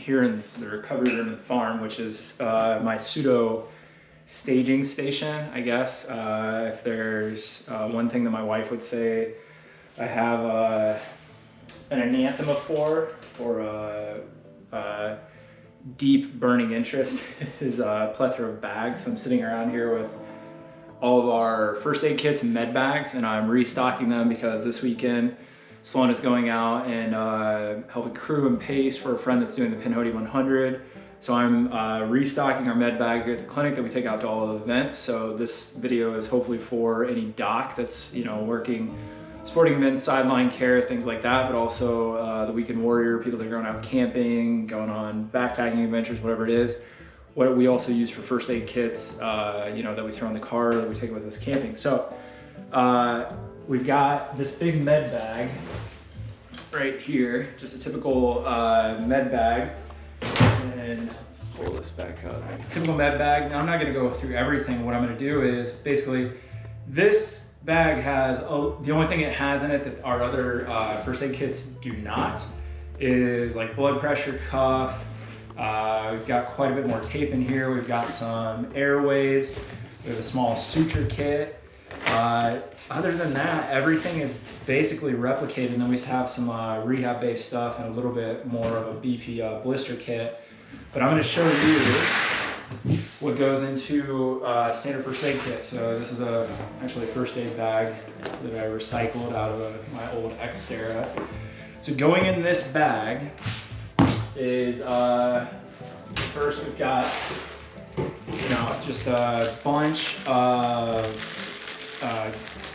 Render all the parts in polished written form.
here in the recovery room at the farm, which is my pseudo staging station, I guess. If there's one thing that my wife would say I have an anathema for, or a deep burning interest, is a plethora of bags. So I'm sitting around here with all of our first aid kits and med bags, and I'm restocking them because this weekend Sloan is going out and helping crew and pace for a friend that's doing the Pinhoti 100. So I'm restocking our med bag here at the clinic that we take out to all the events. So this video is hopefully for any doc that's, you know, working sporting events, sideline care, things like that, but also the weekend warrior, people that are going out camping, going on backpacking adventures, whatever it is. What we also use for first aid kits, you know, that we throw in the car, that we take with us camping. So we've got this big med bag right here, just a typical med bag. And let's pull this back up. Typical med bag. Now I'm not gonna go through everything. What I'm gonna do is basically this bag has, the only thing it has in it that our other first aid kits do not is like blood pressure cuff. We've got quite a bit more tape in here. We've got some airways. We have a small suture kit. Other than that, everything is basically replicated. And then we just have some rehab-based stuff and a little bit more of a beefy blister kit. But I'm going to show you what goes into standard first aid kit. So this is actually a first aid bag that I recycled out of my old Xterra. So going in this bag is first we've got, you know, just a bunch of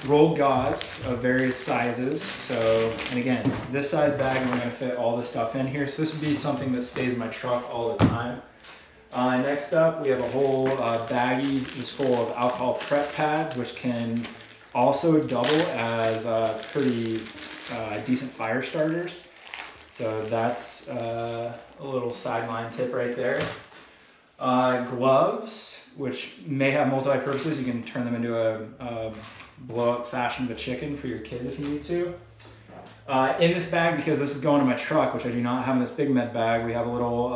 rolled gauze of various sizes. So, and again, this size bag, we're gonna fit all this stuff in here. So this would be something that stays in my truck all the time. Next up, we have a whole baggie just full of alcohol prep pads, which can also double as pretty decent fire starters. So that's a little sideline tip right there. Gloves, which may have multi-purposes. You can turn them into a blow-up fashion of a chicken for your kids if you need to. In this bag, because this is going to my truck, which I do not have in this big med bag, we have a little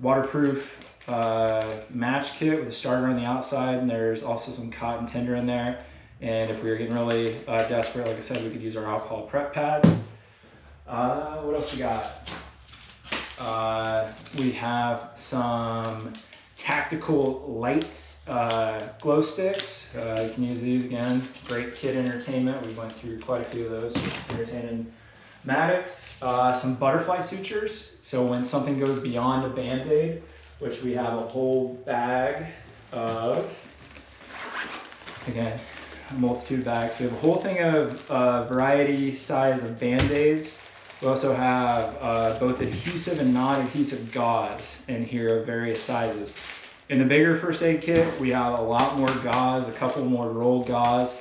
waterproof match kit with a starter on the outside, and there's also some cotton tinder in there. And if we were getting really desperate, like I said, we could use our alcohol prep pads. What else we got? We have some tactical lights, glow sticks. You can use these again. Great kid entertainment. We went through quite a few of those, just entertaining Maddox. Some butterfly sutures. So when something goes beyond a Band-Aid, which we have a whole bag of, again, a multitude of bags. We have a whole thing of variety size of Band-Aids. We also have both adhesive and non-adhesive gauze in here of various sizes. In the bigger first aid kit, we have a lot more gauze, a couple more rolled gauze.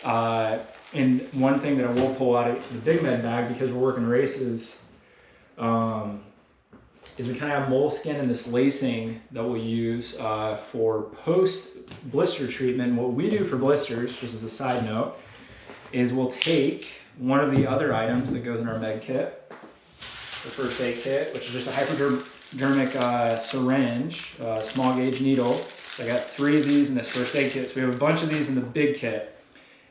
And one thing that I will pull out of the big med bag, because we're working races, is we kind of have moleskin and this lacing that we'll use for post blister treatment. What we do for blisters, just as a side note, is we'll take one of the other items that goes in our med kit, the first aid kit, which is just a hypodermic syringe, small gauge needle. So I got 3 of these in this first aid kit. So we have a bunch of these in the big kit.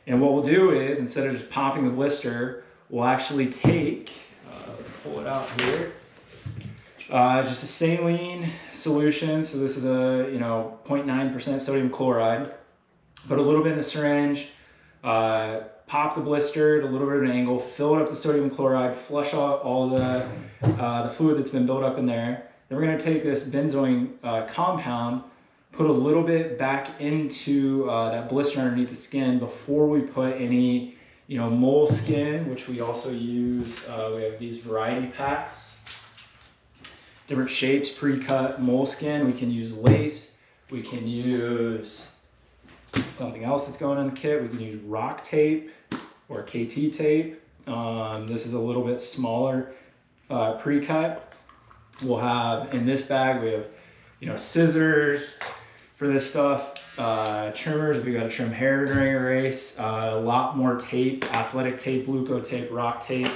And what we'll do is, instead of just popping the blister, we'll actually take, let's pull it out here, just a saline solution. So this is a 0.9% sodium chloride. Put a little bit in the syringe, pop the blister at a little bit of an angle, fill it up with sodium chloride, flush out all the fluid that's been built up in there. Then we're going to take this benzoin compound, put a little bit back into that blister underneath the skin before we put any moleskin, which we also use. We have these variety packs, different shapes, pre-cut moleskin. We can use lace. We can use something else that's going in the kit. We can use rock tape or KT tape. This is a little bit smaller pre-cut. We'll have in this bag, we have scissors for this stuff, trimmers. We got to trim hair during a race. A lot more tape, athletic tape, Luco tape, rock tape.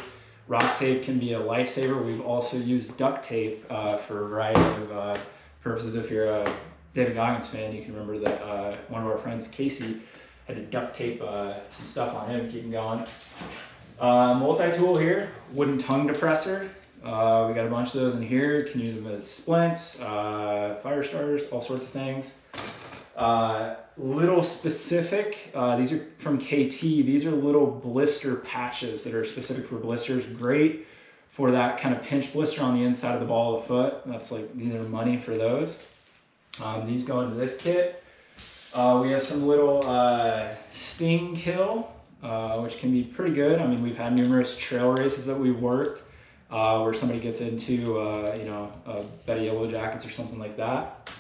Rock tape can be a lifesaver. We've also used duct tape for a variety of purposes. If you're a David Goggins fan, you can remember that one of our friends, Casey, had to duct tape some stuff on him to keep him going. Multi-tool here, wooden tongue depressor. We got a bunch of those in here. You can use them as splints, fire starters, all sorts of things. Little specific, these are from KT. These are little blister patches that are specific for blisters. Great for that kind of pinch blister on the inside of the ball of the foot. That's like, these are money for those. These go into this kit. We have some little sting kill, which can be pretty good. I mean, we've had numerous trail races that we've worked where somebody gets into, you know, Betty Yellow Jackets or something like that.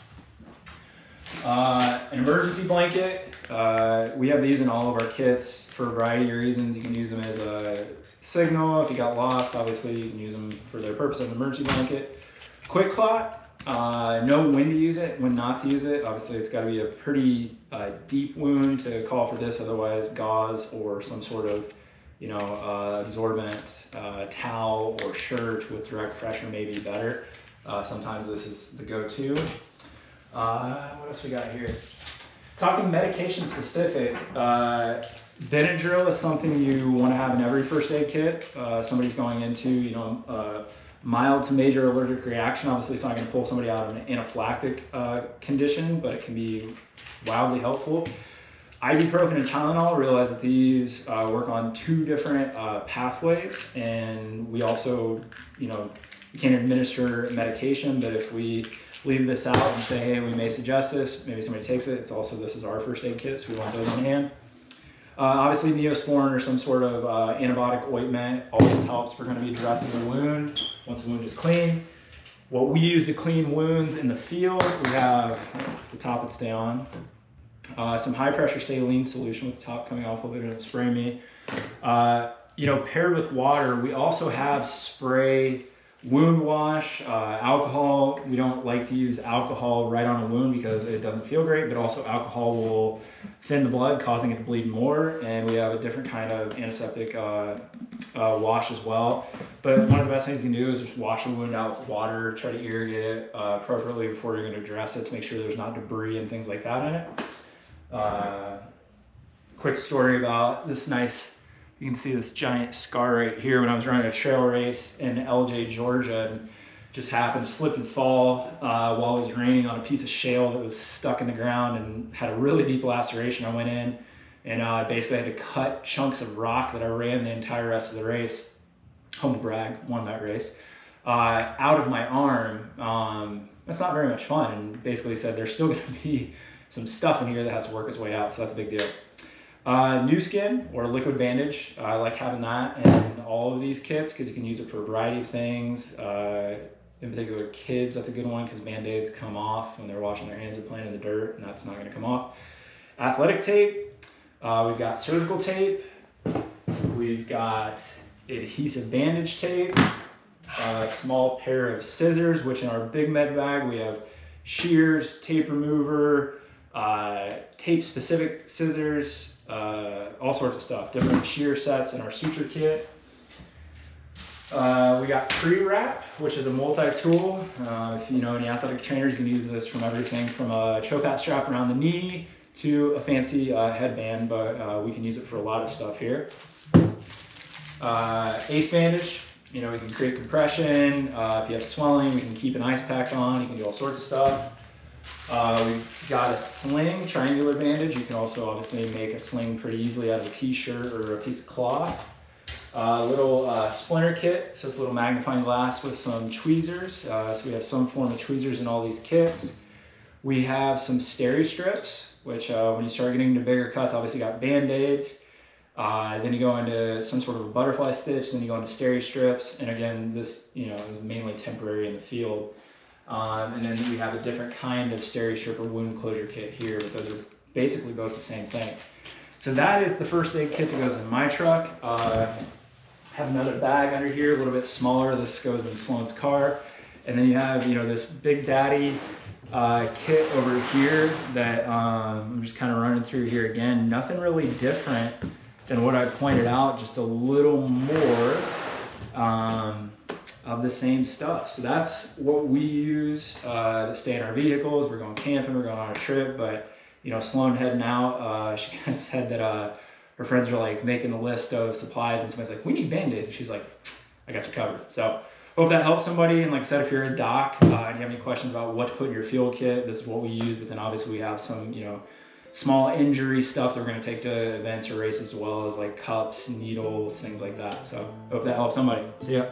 An emergency blanket. We have these in all of our kits for a variety of reasons. You can use them as a signal if you got lost. Obviously, you can use them for their purpose of an emergency blanket. Quick clot. Know when to use it, when not to use it. Obviously, it's got to be a pretty deep wound to call for this. Otherwise, gauze or some sort of, you know, absorbent towel or shirt with direct pressure may be better. Sometimes this is the go-to. What else we got here? Talking medication specific, Benadryl is something you want to have in every first aid kit. Somebody's going into, you know, mild to major allergic reaction. Obviously, it's not going to pull somebody out of an anaphylactic condition, but it can be wildly helpful. Ibuprofen and Tylenol, realize that these work on two different pathways, and we also, you know, we can't administer medication, but if we leave this out and say, hey, we may suggest this, maybe somebody takes it, it's also, this is our first aid kit, so we want those on hand. Obviously, Neosporin or some sort of antibiotic ointment always helps. We're going to be dressing the wound once the wound is clean. What we use to clean wounds in the field, we have, the top would stay on, some high pressure saline solution with the top coming off of it and spray me. You know, paired with water, we also have spray wound wash, alcohol. We don't like to use alcohol right on a wound because it doesn't feel great, but also alcohol will thin the blood, causing it to bleed more. And we have a different kind of antiseptic wash as well. But one of the best things you can do is just wash the wound out with water, try to irrigate it appropriately before you're going to dress it to make sure there's not debris and things like that in it. Quick story about this nice, you can see this giant scar right here when I was running a trail race in LJ, Georgia, and just happened to slip and fall while it was raining on a piece of shale that was stuck in the ground and had a really deep laceration. I went in and basically had to cut chunks of rock that I ran the entire rest of the race, humble brag, won that race, out of my arm. That's not very much fun, and basically said there's still going to be some stuff in here that has to work its way out, so that's a big deal. New skin or liquid bandage. I like having that in all of these kits because you can use it for a variety of things. In particular, kids, that's a good one because Band-Aids come off when they're washing their hands and playing in the dirt, and that's not going to come off. Athletic tape. We've got surgical tape. We've got adhesive bandage tape. A small pair of scissors, which in our big med bag we have shears, tape remover, tape specific scissors, all sorts of stuff, different shear sets in our suture kit. We got pre-wrap, which is a multi-tool. If you know any athletic trainers, you can use this from everything from a chopat strap around the knee to a fancy headband, but we can use it for a lot of stuff here. Ace bandage, you know, we can create compression. If you have swelling, we can keep an ice pack on. You can do all sorts of stuff. We've got a sling, triangular bandage. You can also obviously make a sling pretty easily out of a t-shirt or a piece of cloth. A little splinter kit, so it's a little magnifying glass with some tweezers. So we have some form of tweezers in all these kits. We have some steri strips, which when you start getting into bigger cuts, obviously got Band-Aids. Then you go into some sort of a butterfly stitch, then you go into steri strips. And again, this, you know, is mainly temporary in the field. And then we have a different kind of steri strip or wound closure kit here, but those are basically both the same thing. So that is the first aid kit that goes in my truck. Have another bag under here, a little bit smaller. This goes in Sloan's car. And then you have, you know, this Big Daddy kit over here that I'm just kind of running through here again. Nothing really different than what I pointed out, just a little more of the same stuff. So that's what we use to stay in our vehicles. We're going camping, we're going on a trip, but you know, Sloan heading out, she kind of said that her friends were like making a list of supplies, and somebody's like, we need Band-Aids, and she's like, I got you covered. So hope that helps somebody. And like I said, if you're a doc and you have any questions about what to put in your field kit, this is what we use. But then obviously we have some, you know, small injury stuff that we're going to take to events or races, as well as like cups, needles, things like that. So hope that helps somebody. See ya.